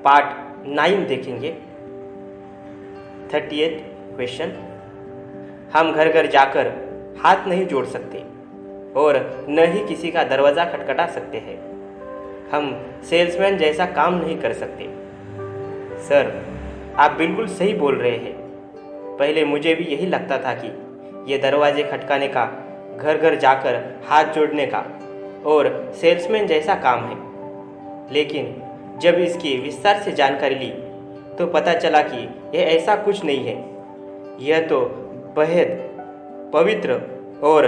Part 9 देखेंगे। 38 question. हम घर घर जाकर हाथ नहीं जोड़ सकते और न ही किसी का दरवाज़ा खटखटा सकते हैं। हम सेल्समैन जैसा काम नहीं कर सकते। सर, आप बिल्कुल सही बोल रहे हैं। पहले मुझे भी यही लगता था कि ये दरवाजे खटकाने का, घर घर जाकर हाथ जोड़ने का और सेल्समैन जैसा काम है। लेकिन जब इसकी विस्तार से जानकारी ली तो पता चला कि यह ऐसा कुछ नहीं है। यह तो बेहद पवित्र और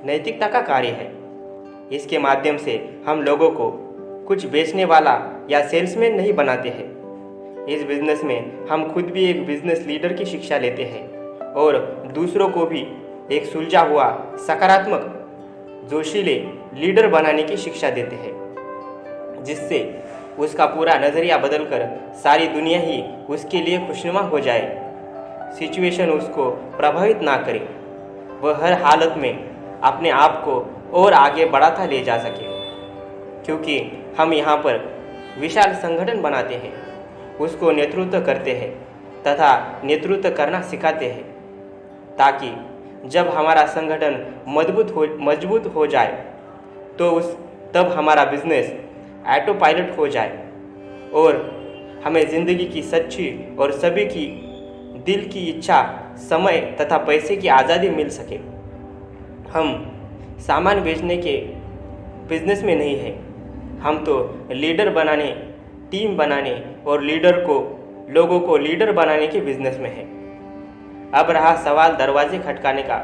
नैतिकता का कार्य है। इसके माध्यम से हम लोगों को कुछ बेचने वाला या सेल्समैन नहीं बनाते हैं। इस बिजनेस में हम खुद भी एक बिजनेस लीडर की शिक्षा लेते हैं और दूसरों को भी एक सुलझा हुआ, सकारात्मक, जोशीले लीडर बनाने की शिक्षा देते हैं, जिससे उसका पूरा नज़रिया बदलकर सारी दुनिया ही उसके लिए खुशनुमा हो जाए। सिचुएशन उसको प्रभावित ना करे, वह हर हालत में अपने आप को और आगे बढ़ाता ले जा सके। क्योंकि हम यहाँ पर विशाल संगठन बनाते हैं, उसको नेतृत्व करते हैं तथा नेतृत्व करना सिखाते हैं, ताकि जब हमारा संगठन मजबूत हो जाए तो तब हमारा बिजनेस ऑटो पायलट हो जाए और हमें ज़िंदगी की सच्ची और सभी की दिल की इच्छा, समय तथा पैसे की आज़ादी मिल सके। हम सामान बेचने के बिजनेस में नहीं हैं, हम तो लीडर बनाने, टीम बनाने और लोगों को लीडर बनाने के बिजनेस में है। अब रहा सवाल दरवाजे खटकाने का,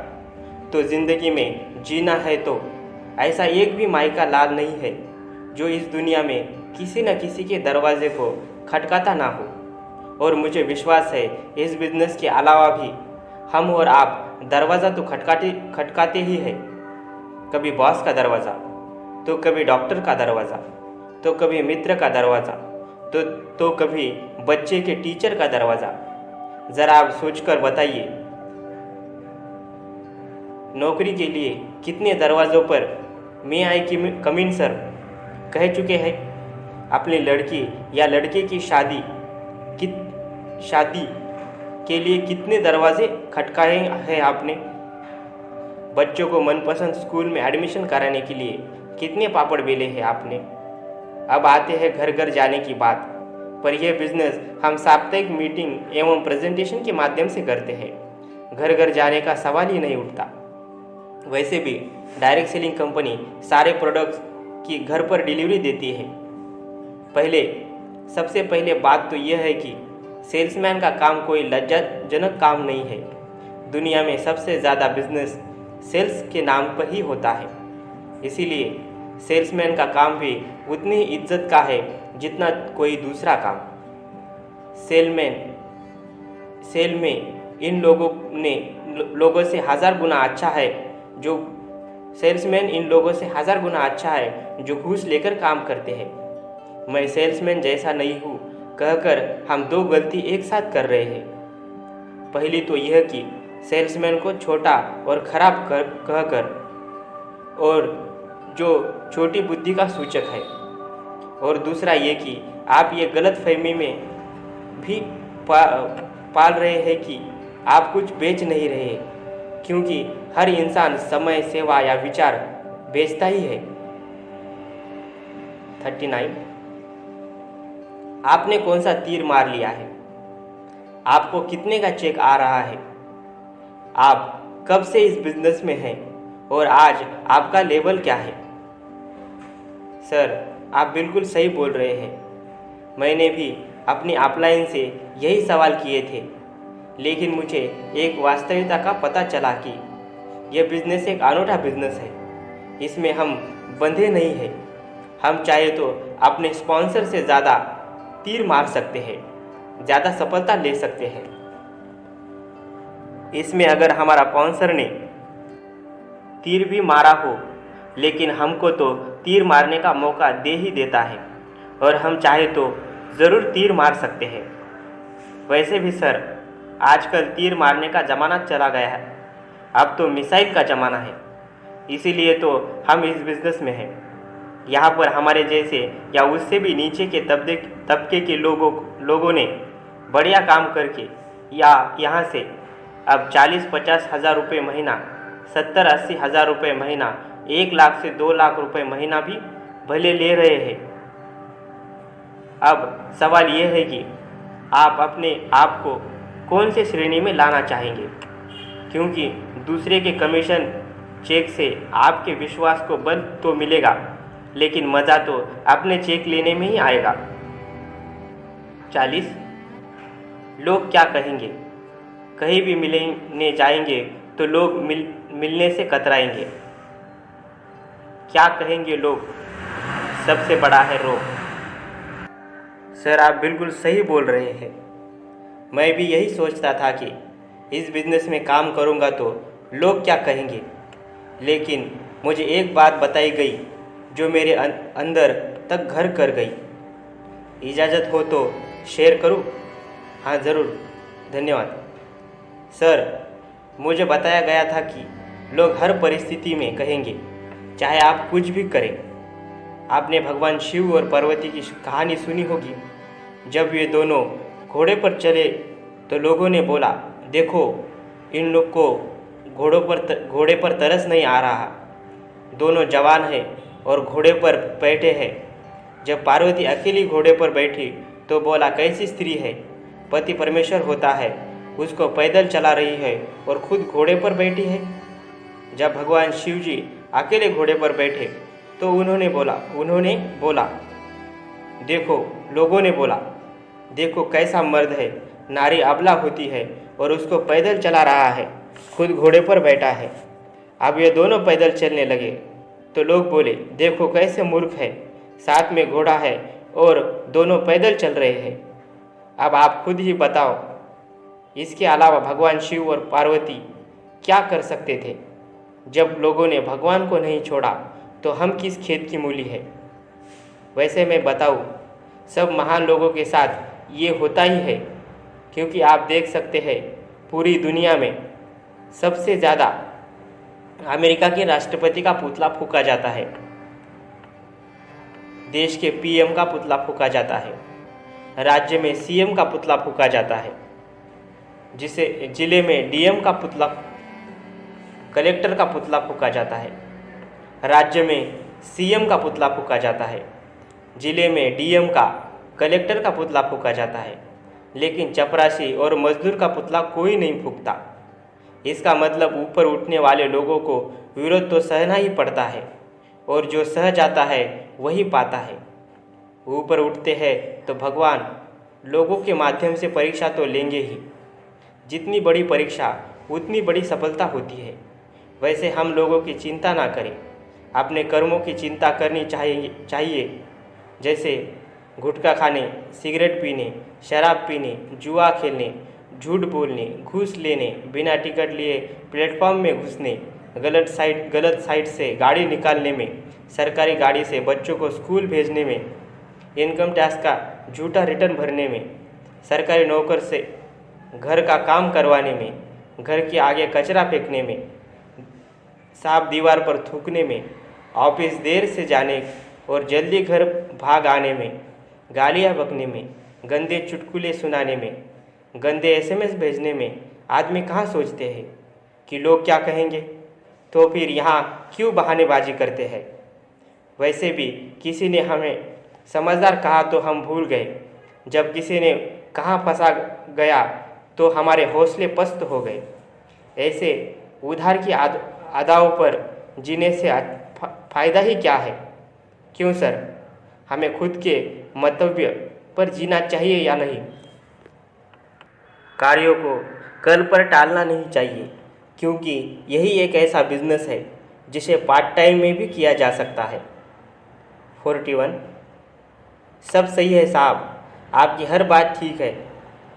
तो ज़िंदगी में जीना है तो ऐसा एक भी मायका लाल नहीं है जो इस दुनिया में किसी न किसी के दरवाजे को खटकाता ना हो। और मुझे विश्वास है इस बिजनेस के अलावा भी हम और आप दरवाज़ा तो खटकाते ही है। कभी बॉस का दरवाज़ा, तो कभी डॉक्टर का दरवाज़ा, तो कभी मित्र का दरवाज़ा, तो कभी बच्चे के टीचर का दरवाज़ा। ज़रा आप सोचकर बताइए, नौकरी के लिए कितने दरवाज़ों पर मे आई कम इन सर कह चुके हैं। अपनी लड़की या लड़के की शादी के लिए कितने दरवाजे खटकाए हैं आपने। बच्चों को मनपसंद स्कूल में एडमिशन कराने के लिए कितने पापड़ बेले हैं आपने। अब आते हैं घर घर जाने की बात पर। यह बिजनेस हम साप्ताहिक मीटिंग एवं प्रेजेंटेशन के माध्यम से करते हैं। घर घर जाने का सवाल ही नहीं उठता। वैसे भी डायरेक्ट सेलिंग कंपनी सारे प्रोडक्ट्स की घर पर डिलीवरी देती है। सबसे पहले बात तो यह है कि सेल्समैन का काम कोई लज्जाजनक काम नहीं है। दुनिया में सबसे ज़्यादा बिजनेस सेल्स के नाम पर ही होता है। इसीलिए सेल्समैन का काम भी उतनी ही इज्जत का है जितना कोई दूसरा काम। सेल में इन लोगों से 1000 गुना अच्छा है जो सेल्समैन इन लोगों से 1000 गुना अच्छा है जो घूस लेकर काम करते हैं। मैं सेल्समैन जैसा नहीं हूँ कहकर हम दो गलती एक साथ कर रहे हैं। पहली तो यह कि सेल्समैन को छोटा और खराब कहकर, और जो छोटी बुद्धि का सूचक है। और दूसरा ये कि आप ये गलत फहमी में भी पाल रहे हैं कि आप कुछ बेच नहीं रहे, क्योंकि हर इंसान समय, सेवा या विचार बेचता ही है। 39 आपने कौन सा तीर मार लिया है? आपको कितने का चेक आ रहा है? आप कब से इस बिजनेस में हैं और आज आपका लेवल क्या है? सर, आप बिल्कुल सही बोल रहे हैं। मैंने भी अपनी अपलाइन से यही सवाल किए थे, लेकिन मुझे एक वास्तविकता का पता चला कि यह बिजनेस एक अनूठा बिजनेस है। इसमें हम बंधे नहीं हैं। हम चाहे तो अपने स्पॉन्सर से ज़्यादा तीर मार सकते हैं, ज़्यादा सफलता ले सकते हैं। इसमें अगर हमारा स्पॉन्सर ने तीर भी मारा हो, लेकिन हमको तो तीर मारने का मौका दे ही देता है और हम चाहे तो ज़रूर तीर मार सकते हैं। वैसे भी सर, आजकल तीर मारने का ज़माना चला गया है। अब तो मिसाइल का ज़माना है। इसीलिए तो हम इस बिज़नेस में हैं। यहाँ पर हमारे जैसे या उससे भी नीचे के तबके के लोगों ने बढ़िया काम करके या यहाँ से अब 40-50 हज़ार रुपये महीना, 70-80 हज़ार रुपये महीना, 1 लाख से 2 लाख रुपये महीना भी भले ले रहे हैं। अब सवाल यह है कि आप अपने आप को कौन से श्रेणी में लाना चाहेंगे, क्योंकि दूसरे के कमीशन चेक से आपके विश्वास को बल तो मिलेगा, लेकिन मज़ा तो अपने चेक लेने में ही आएगा। 40 लोग क्या कहेंगे। कहीं भी मिलने जाएंगे तो लोग मिलने से कतराएंगे। क्या कहेंगे लोग, सबसे बड़ा है रोग। सर, आप बिल्कुल सही बोल रहे हैं। मैं भी यही सोचता था कि इस बिज़नेस में काम करूंगा तो लोग क्या कहेंगे, लेकिन मुझे एक बात बताई गई जो मेरे अंदर तक घर कर गई। इजाज़त हो तो शेयर करूं? हाँ ज़रूर, धन्यवाद। सर, मुझे बताया गया था कि लोग हर परिस्थिति में कहेंगे, चाहे आप कुछ भी करें। आपने भगवान शिव और पार्वती की कहानी सुनी होगी। जब ये दोनों घोड़े पर चले तो लोगों ने बोला, देखो इन लोग को घोड़े पर तरस नहीं आ रहा। दोनों जवान हैं और घोड़े पर बैठे हैं। जब पार्वती अकेली घोड़े पर बैठी तो बोला, कैसी स्त्री है, पति परमेश्वर होता है, उसको पैदल चला रही है और खुद घोड़े पर बैठी है। जब भगवान शिव जी अकेले घोड़े पर बैठे तो उन्होंने बोला, देखो, लोगों ने बोला, देखो कैसा मर्द है, नारी अबला होती है और उसको पैदल चला रहा है, खुद घोड़े पर बैठा है। अब ये दोनों पैदल चलने लगे तो लोग बोले, देखो कैसे मूर्ख है, साथ में घोड़ा है और दोनों पैदल चल रहे हैं। अब आप खुद ही बताओ, इसके अलावा भगवान शिव और पार्वती क्या कर सकते थे? जब लोगों ने भगवान को नहीं छोड़ा तो हम किस खेत की मूली है? वैसे मैं बताऊं, सब महान लोगों के साथ ये होता ही है, क्योंकि आप देख सकते हैं पूरी दुनिया में सबसे ज़्यादा अमेरिका के राष्ट्रपति का पुतला फूंका जाता है, देश के पीएम का पुतला फूंका जाता है, राज्य में सीएम का पुतला फूंका जाता है, जिसे जिले में डीएम का पुतला, कलेक्टर का पुतला फूंका जाता है, राज्य में सीएम का पुतला फूंका जाता है, जिले में डीएम का, कलेक्टर का पुतला फूंका जाता है, लेकिन चपरासी और मजदूर का पुतला कोई नहीं फूंकता। इसका मतलब ऊपर उठने वाले लोगों को विरोध तो सहना ही पड़ता है और जो सह जाता है वही पाता है। ऊपर उठते हैं तो भगवान लोगों के माध्यम से परीक्षा तो लेंगे ही। जितनी बड़ी परीक्षा उतनी बड़ी सफलता होती है। वैसे हम लोगों की चिंता ना करें, अपने कर्मों की चिंता करनी चाहिए। जैसे गुटखा खाने, सिगरेट पीने, शराब पीने, जुआ खेलने, झूठ बोलने, घूस लेने, बिना टिकट लिए प्लेटफॉर्म में घुसने, गलत साइड से गाड़ी निकालने में, सरकारी गाड़ी से बच्चों को स्कूल भेजने में, इनकम टैक्स का झूठा रिटर्न भरने में, सरकारी नौकर से घर का काम करवाने में, घर के आगे कचरा फेंकने में, सांप दीवार पर थूकने में, ऑफिस देर से जाने और जल्दी घर भाग आने में, गालियाँ बकने में, गंदे चुटकुले सुनाने में, गंदे एसएमएस भेजने में आदमी कहाँ सोचते हैं कि लोग क्या कहेंगे? तो फिर यहाँ क्यों बहानेबाजी करते हैं? वैसे भी किसी ने हमें समझदार कहा तो हम भूल गए, जब किसी ने कहाँ फंसा गया तो हमारे हौसले पस्त हो गए। ऐसे उधार की अदाओं पर जीने से फ़ायदा ही क्या है? क्यों सर, हमें खुद के मंतव्य पर जीना चाहिए या नहीं? कार्यों को कल पर टालना नहीं चाहिए, क्योंकि यही एक ऐसा बिजनेस है जिसे पार्ट टाइम में भी किया जा सकता है। 41 सब सही है साहब, आपकी हर बात ठीक है,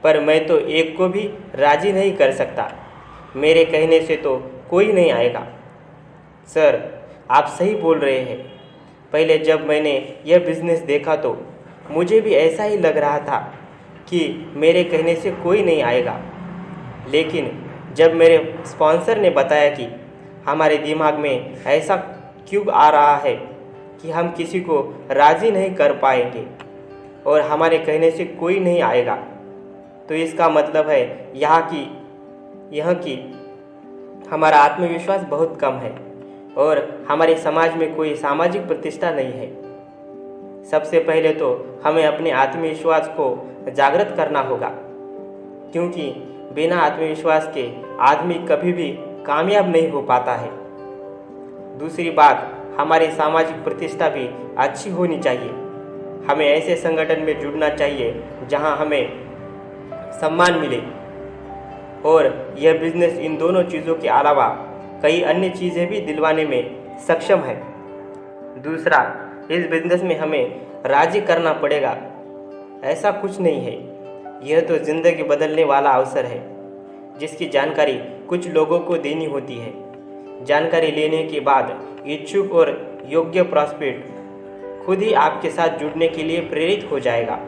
पर मैं तो एक को भी राज़ी नहीं कर सकता। मेरे कहने से तो कोई नहीं आएगा। सर, आप सही बोल रहे हैं। पहले जब मैंने यह बिज़नेस देखा तो मुझे भी ऐसा ही लग रहा था कि मेरे कहने से कोई नहीं आएगा, लेकिन जब मेरे स्पॉन्सर ने बताया कि हमारे दिमाग में ऐसा क्यों आ रहा है कि हम किसी को राज़ी नहीं कर पाएंगे और हमारे कहने से कोई नहीं आएगा, तो इसका मतलब है यह कि हमारा आत्मविश्वास बहुत कम है और हमारे समाज में कोई सामाजिक प्रतिष्ठा नहीं है। सबसे पहले तो हमें अपने आत्मविश्वास को जागृत करना होगा, क्योंकि बिना आत्मविश्वास के आदमी कभी भी कामयाब नहीं हो पाता है। दूसरी बात, हमारी सामाजिक प्रतिष्ठा भी अच्छी होनी चाहिए। हमें ऐसे संगठन में जुड़ना चाहिए जहां हमें सम्मान मिले, और यह बिजनेस इन दोनों चीज़ों के अलावा कई अन्य चीज़ें भी दिलवाने में सक्षम है। दूसरा, इस बिजनेस में हमें राजी करना पड़ेगा, ऐसा कुछ नहीं है। यह तो ज़िंदगी बदलने वाला अवसर है जिसकी जानकारी कुछ लोगों को देनी होती है। जानकारी लेने के बाद इच्छुक और योग्य प्रॉस्पेक्ट खुद ही आपके साथ जुड़ने के लिए प्रेरित हो जाएगा,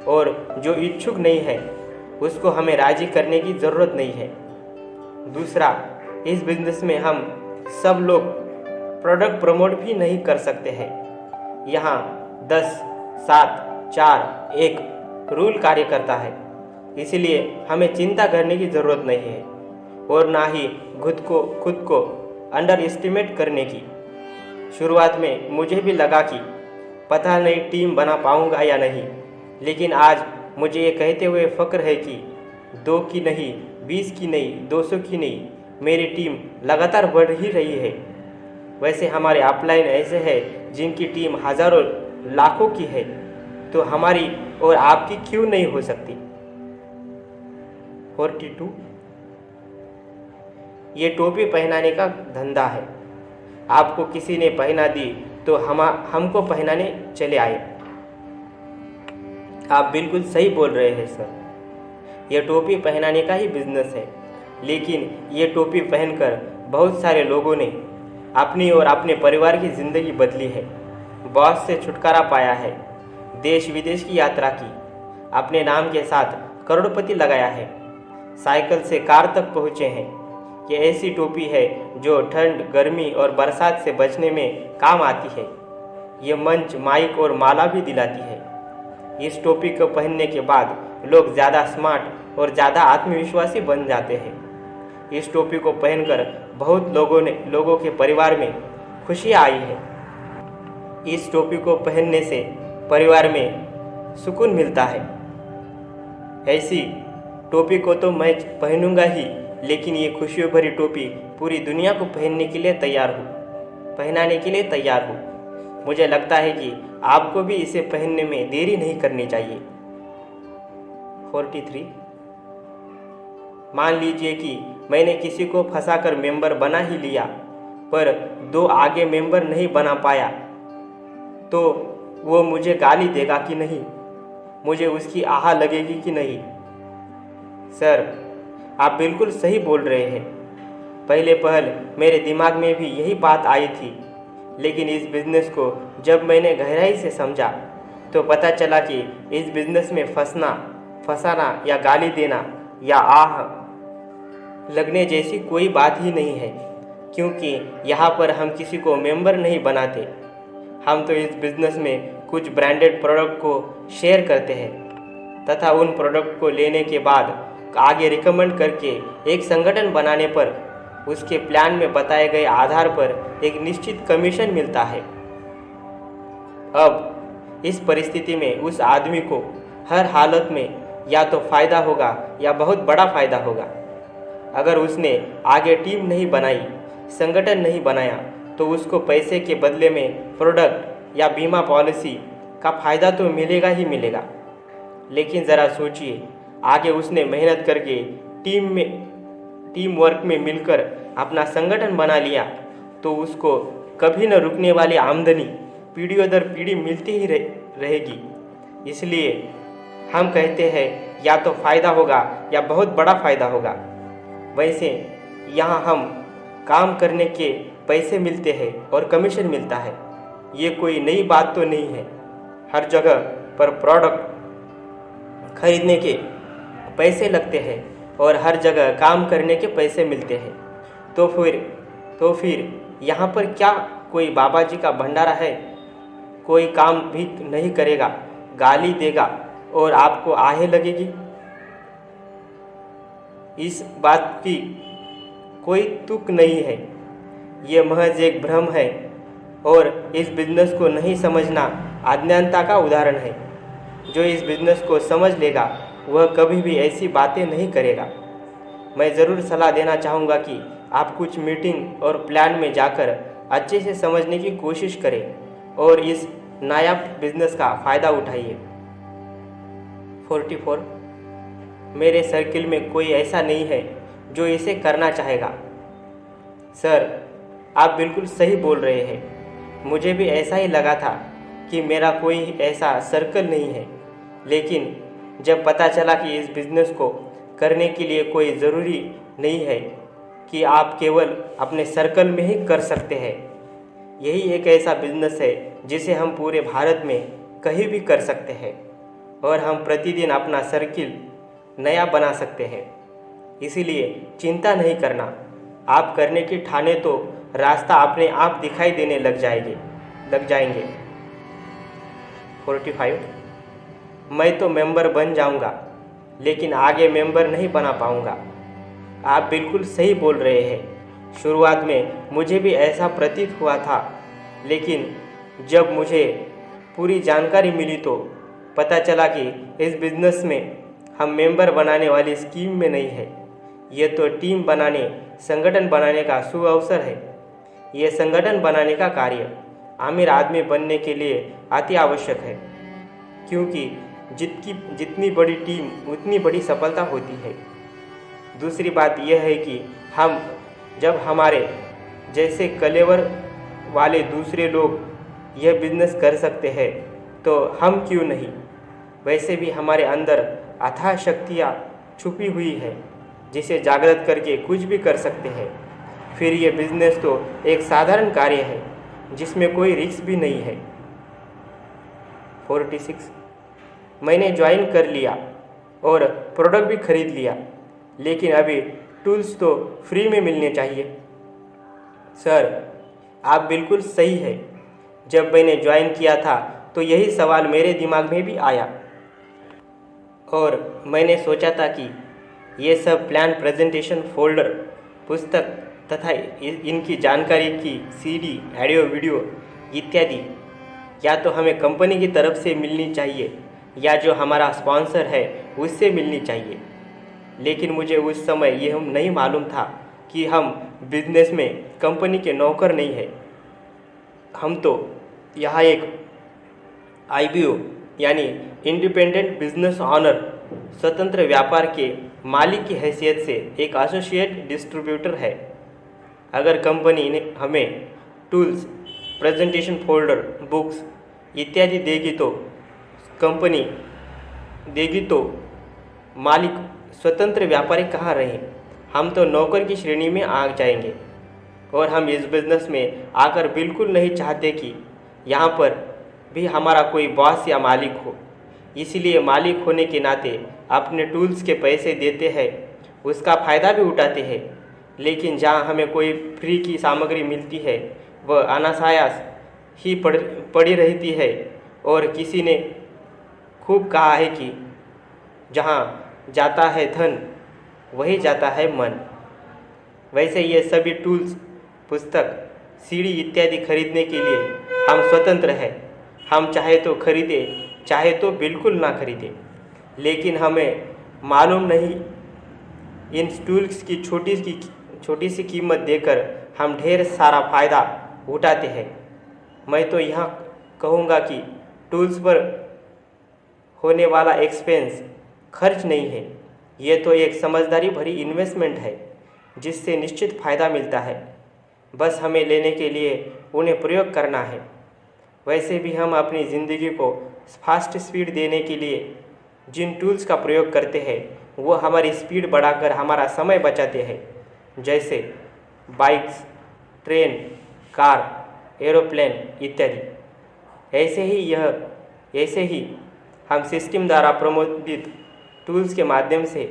और जो इच्छुक नहीं है उसको हमें राजी करने की ज़रूरत नहीं है। दूसरा, इस बिजनेस में हम सब लोग प्रोडक्ट प्रमोट भी नहीं कर सकते हैं। यहाँ 10, 7, 4, 1 रूल कार्य करता है, इसलिए हमें चिंता करने की ज़रूरत नहीं है और ना ही खुद को अंडर एस्टिमेट करने की। शुरुआत में मुझे भी लगा कि पता नहीं टीम बना पाऊंगा या नहीं, लेकिन आज मुझे ये कहते हुए फ़ख्र है कि 2 की नहीं, 20 की नहीं, 200 की नहीं, मेरी टीम लगातार बढ़ ही रही है। वैसे हमारे अपलाइन ऐसे हैं जिनकी टीम हज़ारों लाखों की है, तो हमारी और आपकी क्यों नहीं हो सकती। 42, ये टोपी पहनाने का धंधा है। आपको किसी ने पहना दी तो हमको पहनाने चले आए। आप बिल्कुल सही बोल रहे हैं सर, यह टोपी पहनाने का ही बिजनेस है, लेकिन ये टोपी पहनकर बहुत सारे लोगों ने अपनी और अपने परिवार की ज़िंदगी बदली है, बॉस से छुटकारा पाया है, देश विदेश की यात्रा की, अपने नाम के साथ करोड़पति लगाया है, साइकिल से कार तक पहुँचे हैं। ये ऐसी टोपी है जो ठंड, गर्मी और बरसात से बचने में काम आती है। ये मंच, माइक और माला भी दिलाती है। इस टोपी को पहनने के बाद लोग ज़्यादा स्मार्ट और ज़्यादा आत्मविश्वासी बन जाते हैं। इस टोपी को पहनकर बहुत लोगों के परिवार में खुशियाँ आई है। इस टोपी को पहनने से परिवार में सुकून मिलता है। ऐसी टोपी को तो मैं पहनूंगा ही, लेकिन ये खुशियों भरी टोपी पूरी दुनिया को पहनाने के लिए तैयार हूँ। मुझे लगता है कि आपको भी इसे पहनने में देरी नहीं करनी चाहिए। 43, मान लीजिए कि मैंने किसी को फंसाकर मेंबर बना ही लिया, पर 2 आगे मेंबर नहीं बना पाया, तो वो मुझे गाली देगा कि नहीं? मुझे उसकी आह लगेगी कि नहीं? सर, आप बिल्कुल सही बोल रहे हैं। पहले मेरे दिमाग में भी यही बात आई थी, लेकिन इस बिज़नेस को जब मैंने गहराई से समझा तो पता चला कि इस बिज़नेस में फंसाना या गाली देना या आह लगने जैसी कोई बात ही नहीं है, क्योंकि यहाँ पर हम किसी को मेंबर नहीं बनाते। हम तो इस बिज़नेस में कुछ ब्रांडेड प्रोडक्ट को शेयर करते हैं तथा उन प्रोडक्ट को लेने के बाद आगे रिकमेंड करके एक संगठन बनाने पर उसके प्लान में बताए गए आधार पर एक निश्चित कमीशन मिलता है। अब इस परिस्थिति में उस आदमी को हर हालत में या तो फ़ायदा होगा या बहुत बड़ा फ़ायदा होगा। अगर उसने आगे टीम नहीं बनाई, संगठन नहीं बनाया, तो उसको पैसे के बदले में प्रोडक्ट या बीमा पॉलिसी का फ़ायदा तो मिलेगा ही मिलेगा। लेकिन ज़रा सोचिए, आगे उसने मेहनत करके टीम वर्क में मिलकर अपना संगठन बना लिया, तो उसको कभी न रुकने वाली आमदनी पीढ़ियों दर पीढ़ी मिलती ही रहेगी। इसलिए हम कहते हैं या तो फ़ायदा होगा या बहुत बड़ा फ़ायदा होगा। वैसे यहाँ हम काम करने के पैसे मिलते हैं और कमीशन मिलता है, ये कोई नई बात तो नहीं है। हर जगह पर प्रोडक्ट खरीदने के पैसे लगते हैं और हर जगह काम करने के पैसे मिलते हैं। तो फिर यहाँ पर क्या कोई बाबा जी का भंडारा है कोई काम भी नहीं करेगा, गाली देगा और आपको आहें लगेगी। इस बात की कोई तुक नहीं है, ये महज एक भ्रम है और इस बिजनेस को नहीं समझना अज्ञानता का उदाहरण है। जो इस बिजनेस को समझ लेगा वह कभी भी ऐसी बातें नहीं करेगा। मैं ज़रूर सलाह देना चाहूँगा कि आप कुछ मीटिंग और प्लान में जाकर अच्छे से समझने की कोशिश करें और इस नायाब बिजनेस का फ़ायदा उठाइए। 44 मेरे सर्किल में कोई ऐसा नहीं है जो इसे करना चाहेगा। सर, आप बिल्कुल सही बोल रहे हैं। मुझे भी ऐसा ही लगा था कि मेरा कोई ऐसा सर्कल नहीं है, लेकिन जब पता चला कि इस बिज़नेस को करने के लिए कोई ज़रूरी नहीं है कि आप केवल अपने सर्कल में ही कर सकते हैं। यही एक ऐसा बिज़नेस है जिसे हम पूरे भारत में कहीं भी कर सकते हैं और हम प्रतिदिन अपना सर्किल नया बना सकते हैं। इसीलिए चिंता नहीं करना, आप करने की ठाने तो रास्ता अपने आप दिखाई देने लग जाएंगे। 45 मैं तो मेंबर बन जाऊंगा, लेकिन आगे मेंबर नहीं बना पाऊंगा। आप बिल्कुल सही बोल रहे हैं। शुरुआत में मुझे भी ऐसा प्रतीत हुआ था, लेकिन जब मुझे पूरी जानकारी मिली तो पता चला कि इस बिज़नेस में हम मेंबर बनाने वाली स्कीम में नहीं है। ये तो टीम बनाने, संगठन बनाने का सुअवसर है। ये संगठन बनाने का कार्य अमीर आदमी बनने के लिए अति आवश्यक है, क्योंकि जितनी बड़ी टीम उतनी बड़ी सफलता होती है। दूसरी बात यह है कि जब हमारे जैसे कलेवर वाले दूसरे लोग यह बिजनेस कर सकते हैं तो हम क्यों नहीं। वैसे भी हमारे अंदर अथाह शक्तियाँ छुपी हुई है जिसे जागृत करके कुछ भी कर सकते हैं। फिर ये बिजनेस तो एक साधारण कार्य है जिसमें कोई रिस्क भी नहीं है। 46 मैंने ज्वाइन कर लिया और प्रोडक्ट भी खरीद लिया, लेकिन अभी टूल्स तो फ्री में मिलने चाहिए। सर, आप बिल्कुल सही है। जब मैंने ज्वाइन किया था तो यही सवाल मेरे दिमाग में भी आया और मैंने सोचा था कि ये सब प्लान, प्रेजेंटेशन, फोल्डर, पुस्तक तथा इनकी जानकारी की सीडी, ऑडियो, वीडियो इत्यादि या तो हमें कंपनी की तरफ से मिलनी चाहिए या जो हमारा स्पॉन्सर है उससे मिलनी चाहिए। लेकिन मुझे उस समय यह नहीं मालूम था कि हम बिजनेस में कंपनी के नौकर नहीं हैं। हम तो यहाँ एक IBO यानी इंडिपेंडेंट बिजनेस ऑनर, स्वतंत्र व्यापार के मालिक की हैसियत से एक एसोसिएट डिस्ट्रीब्यूटर है। अगर कंपनी ने हमें टूल्स, प्रेजेंटेशन फोल्डर, बुक्स इत्यादि देगी तो मालिक स्वतंत्र व्यापारी कहाँ रहे। हम तो नौकर की श्रेणी में आ जाएंगे और हम इस बिज़नेस में आकर बिल्कुल नहीं चाहते कि यहाँ पर भी हमारा कोई बॉस या मालिक हो। इसीलिए मालिक होने के नाते अपने टूल्स के पैसे देते हैं, उसका फ़ायदा भी उठाते हैं। लेकिन जहाँ हमें कोई फ्री की सामग्री मिलती है वह अनायास ही पड़ी रहती है। और किसी ने खूब कहा है कि जहाँ जाता है धन वही जाता है मन। वैसे ये सभी टूल्स, पुस्तक, सीडी इत्यादि खरीदने के लिए हम स्वतंत्र हैं। हम चाहे तो खरीदें, चाहे तो बिल्कुल ना खरीदें। लेकिन हमें मालूम नहीं, इन टूल्स की छोटी सी कीमत देकर हम ढेर सारा फ़ायदा उठाते हैं। मैं तो यहाँ कहूँगा कि टूल्स पर होने वाला एक्सपेंस खर्च नहीं है, ये तो एक समझदारी भरी इन्वेस्टमेंट है जिससे निश्चित फ़ायदा मिलता है। बस हमें लेने के लिए उन्हें प्रयोग करना है। वैसे भी हम अपनी ज़िंदगी को फास्ट स्पीड देने के लिए जिन टूल्स का प्रयोग करते हैं वो हमारी स्पीड बढ़ाकर हमारा समय बचाते हैं, जैसे बाइक्स, ट्रेन, कार, एरोप्लेन इत्यादि। ऐसे ही हम सिस्टम द्वारा प्रमोदित टूल्स के माध्यम से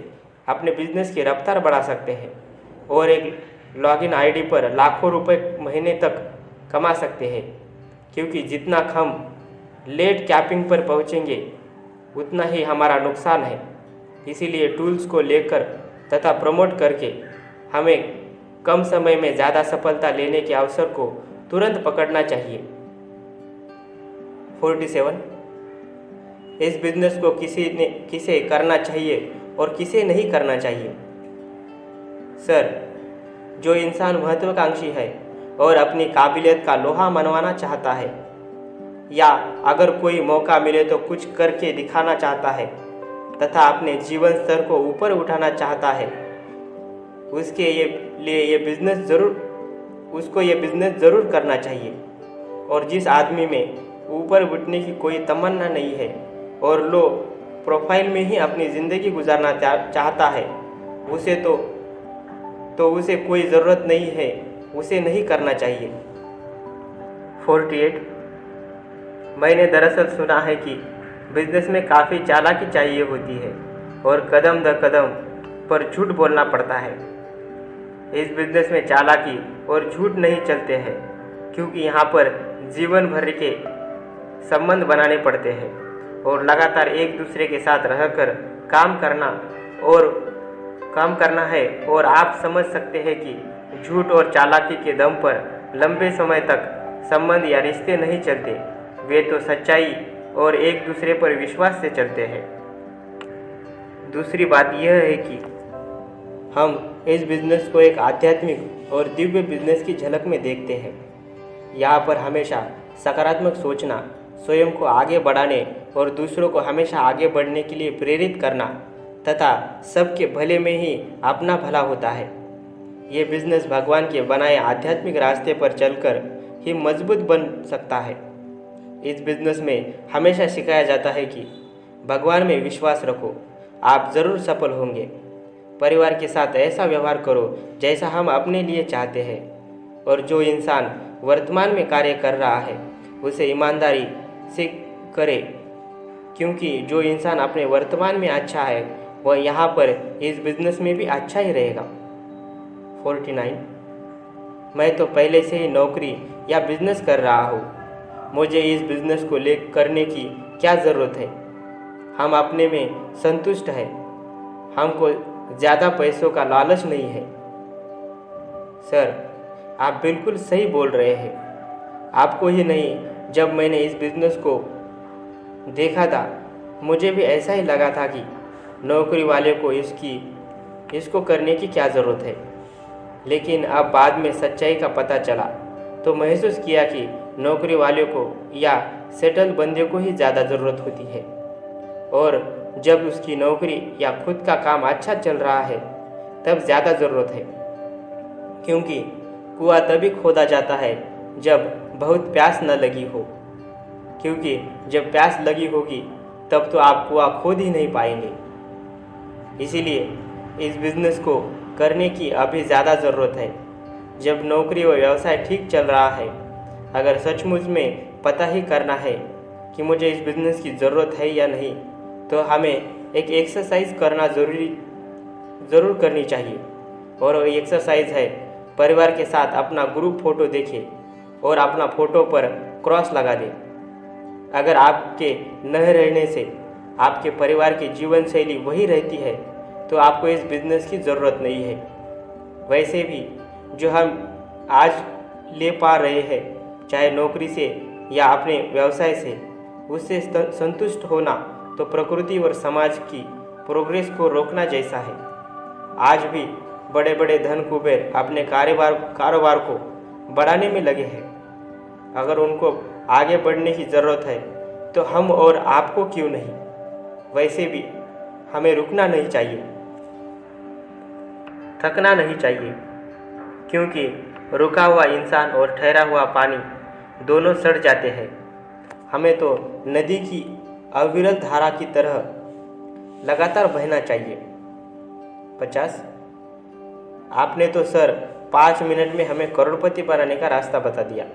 अपने बिजनेस की रफ्तार बढ़ा सकते हैं और एक लॉगिन आईडी पर लाखों रुपए महीने तक कमा सकते हैं, क्योंकि जितना हम लेट कैपिंग पर पहुंचेंगे उतना ही हमारा नुकसान है। इसीलिए टूल्स को लेकर तथा प्रमोट करके हमें कम समय में ज़्यादा सफलता लेने के अवसर को तुरंत पकड़ना चाहिए। 47 इस बिजनेस को किसे करना चाहिए और किसे नहीं करना चाहिए। सर, जो इंसान महत्वाकांक्षी है और अपनी काबिलियत का लोहा मनवाना चाहता है, या अगर कोई मौका मिले तो कुछ करके दिखाना चाहता है तथा अपने जीवन स्तर को ऊपर उठाना चाहता है, उसको ये बिजनेस ज़रूर करना चाहिए। और जिस आदमी में ऊपर उठने की कोई तमन्ना नहीं है और लो प्रोफाइल में ही अपनी ज़िंदगी गुजारना चाहता है, उसे तो उसे कोई ज़रूरत नहीं है, उसे नहीं करना चाहिए। 48 मैंने दरअसल सुना है कि बिजनेस में काफ़ी चालाकी चाहिए होती है और कदम दर कदम पर झूठ बोलना पड़ता है। इस बिजनेस में चालाकी और झूठ नहीं चलते हैं, क्योंकि यहाँ पर जीवन भर के संबंध बनाने पड़ते हैं और लगातार एक दूसरे के साथ रहकर काम करना है। और आप समझ सकते हैं कि झूठ और चालाकी के दम पर लंबे समय तक संबंध या रिश्ते नहीं चलते, वे तो सच्चाई और एक दूसरे पर विश्वास से चलते हैं। दूसरी बात यह है कि हम इस बिज़नेस को एक आध्यात्मिक और दिव्य बिजनेस की झलक में देखते हैं। यहाँ पर हमेशा सकारात्मक सोचना, स्वयं को आगे बढ़ाने और दूसरों को हमेशा आगे बढ़ने के लिए प्रेरित करना तथा सबके भले में ही अपना भला होता है। ये बिजनेस भगवान के बनाए आध्यात्मिक रास्ते पर चलकर ही मजबूत बन सकता है। इस बिजनेस में हमेशा सिखाया जाता है कि भगवान में विश्वास रखो, आप ज़रूर सफल होंगे। परिवार के साथ ऐसा व्यवहार करो जैसा हम अपने लिए चाहते हैं, और जो इंसान वर्तमान में कार्य कर रहा है उसे ईमानदारी से करे, क्योंकि जो इंसान अपने वर्तमान में अच्छा है वह यहाँ पर इस बिजनेस में भी अच्छा ही रहेगा। 49 मैं तो पहले से ही नौकरी या बिजनेस कर रहा हूँ, मुझे इस बिजनेस को करने की क्या ज़रूरत है। हम अपने में संतुष्ट हैं, हमको ज़्यादा पैसों का लालच नहीं है। सर, आप बिल्कुल सही बोल रहे हैं। आपको ही नहीं, जब मैंने इस बिज़नेस को देखा था मुझे भी ऐसा ही लगा था कि नौकरी वाले को इसको करने की क्या ज़रूरत है। लेकिन अब बाद में सच्चाई का पता चला तो महसूस किया कि नौकरी वाले को या सेटल बंदे को ही ज़्यादा ज़रूरत होती है। और जब उसकी नौकरी या खुद का काम अच्छा चल रहा है तब ज़्यादा ज़रूरत है, क्योंकि कुआं तभी खोदा जाता है जब बहुत प्यास न लगी हो, क्योंकि जब प्यास लगी होगी तब तो आप कुआं खोद ही नहीं पाएंगे। इसीलिए इस बिज़नेस को करने की अभी ज़्यादा ज़रूरत है, जब नौकरी व व्यवसाय ठीक चल रहा है। अगर सचमुच में पता ही करना है कि मुझे इस बिज़नेस की ज़रूरत है या नहीं, तो हमें एक एक्सरसाइज करना ज़रूर करनी चाहिए। और वो एक्सरसाइज है, परिवार के साथ अपना ग्रुप फ़ोटो देखें और अपना फ़ोटो पर क्रॉस लगा दें। अगर आपके न रहने से आपके परिवार की जीवन शैली वही रहती है तो आपको इस बिज़नेस की ज़रूरत नहीं है। वैसे भी जो हम आज ले पा रहे हैं, चाहे नौकरी से या अपने व्यवसाय से, उससे संतुष्ट होना तो प्रकृति और समाज की प्रोग्रेस को रोकना जैसा है। आज भी बड़े बड़े धन कुबेर अपने कारोबार को बढ़ाने में लगे हैं। अगर उनको आगे बढ़ने की ज़रूरत है तो हम और आपको क्यों नहीं। वैसे भी हमें रुकना नहीं चाहिए, थकना नहीं चाहिए, क्योंकि रुका हुआ इंसान और ठहरा हुआ पानी दोनों सड़ जाते हैं। हमें तो नदी की अविरल धारा की तरह लगातार बहना चाहिए। 50 आपने तो सर 5 मिनट में हमें करोड़पति बनाने का रास्ता बता दिया।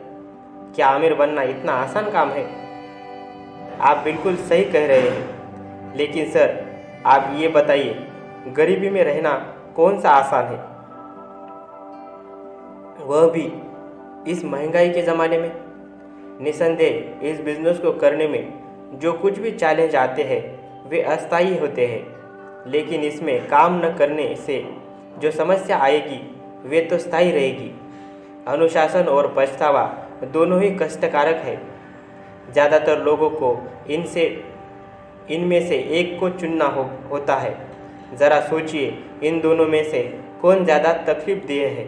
क्या आमिर बनना इतना आसान काम है? आप बिल्कुल सही कह रहे हैं, लेकिन सर आप ये बताइए, गरीबी में रहना कौन सा आसान है, वह भी इस महंगाई के ज़माने में? निसंदेह इस बिजनेस को करने में जो कुछ भी चैलेंज आते हैं वे अस्थायी होते हैं, लेकिन इसमें काम न करने से जो समस्या आएगी वे तो स्थायी रहेगी। अनुशासन और पछतावा दोनों ही कष्टकारक है। ज़्यादातर लोगों को इनमें से एक को चुनना होता है। ज़रा सोचिए, इन दोनों में से कौन ज़्यादा तकलीफ दिए है।